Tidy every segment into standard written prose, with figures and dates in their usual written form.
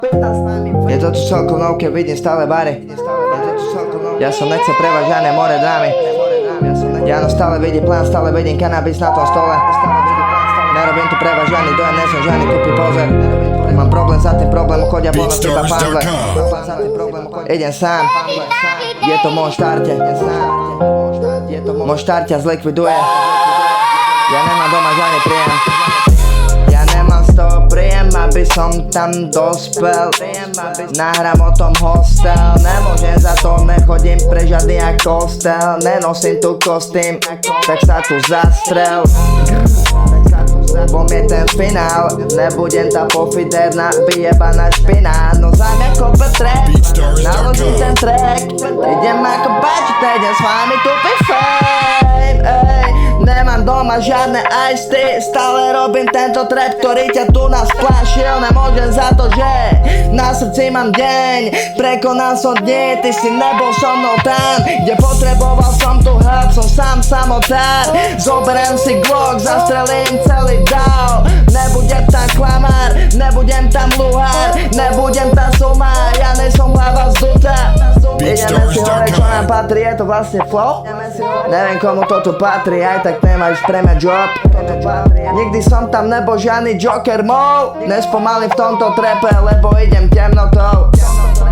Je to tu celkom novke, vidím stále bary. Ja som nechce prevať žiadne more drámy. Ja stále vidím plán, stále vidím kanabis na tom stole. Nerobím tu prevať žiadny dojem, nesom žiadny kúpy pozor. Mám problém za tým problémom, chodia po nás iba pamble. Idem sám, je to môj štarte. Môj štarte zlikviduje. Ja nemám doma žiadny príjem. Ja nemám z toho príjem, aby som tam dospel. Nahrám o tom hostel. Nemôžem za to, nechodím pre žiadny kostel. Nenosím tu kostým, tak sa tu zastrel. Bo mi je ten finál, nebudem tá pofiderná, vyjebaná špina. No za mňa kope trap, naložím ten track. Idem ako bačit, idem s vami tu fame, ej. Nemám doma žiadne ice-tea, stále robím tento trap, ktorý ťa tu nás splášil. Nemôžem za to, že na srdci mám deň, prekonal som dni, ty si nebol so mnou tam, kde potreboval som tu help, som sám samotár. Zoberiem si Glock, zastrelím celý dál. Nebudem tam klamár, nebudem tam luhár, nebudem tam sumár, ja nejsom hlava zdutá. Ideme si hore, čo nám patrí, je to vlastne flow. Neviem komu to tu patrí, aj tak nemáš pre mňa job. Nikdy som tam nebol žiadny joker mode. Nespomalím v tomto trepe, lebo idem temnotou.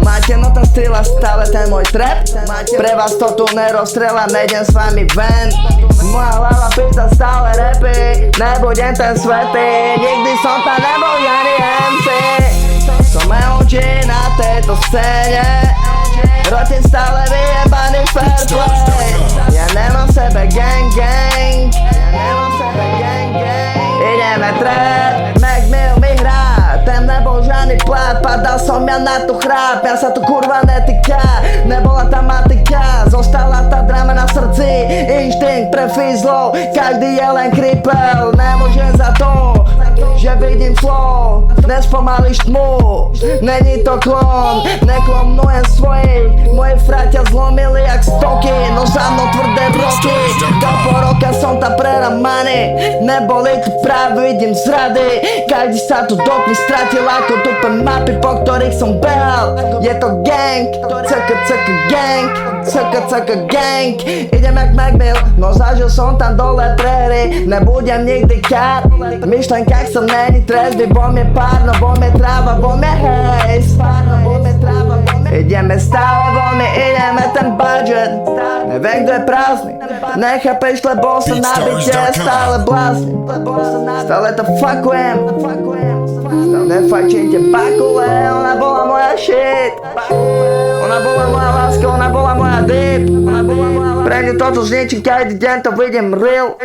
Máte nota strela, stále ten môj trap. Pre vás to tu nerozstrelám, nejdem s vami ven. Moja hlava pýta stále rapy, nebudem ten svetý. Nikdy som tam nebol žiadny MC. Som oči na tejto scéne, rotím stále vyjebaný fair play. Ja nemám v sebe gang. Ideme trap, Mac Mill mi hrá. Ten nebol žiadny plát, padal som ja na tu chráp. Ja sa tu kurva netýka, nebola tá matika. Zostala tá drama na srdci, inštinkt pre fizlov. Každý je len kripel, nemôžem za to, že vidím flow. Nespomalíš tmu, není to klon. Neklonujem svojich, moji fratia zlomili jak stoky. No za mnou tvrdé broky, do pol roka som tam preramaný. Neboli tu práve, vidím zrady. Každý sa tu dotmi stratil ako tupe mapy, po ktorých som behal. Je to gang, cka gang. Idem jak Mac Mill, no zažil som tam dole prehry. Nebudem nikdy kat, v myšlenkách som není trezvy. Vo mne párno, vo mne tráva, vo mne hejs. Ideme stále voľne, ideme ten budget. Neviem kto je prázdny, nechápeš, lebo som na byte stále blázny. Stále to fuckujem, nefajčím te bakule. Ona bola moja shit, ona bola moja láska, ona bola moja deep. Pre ňu toto zničím, každý deň to vidím real.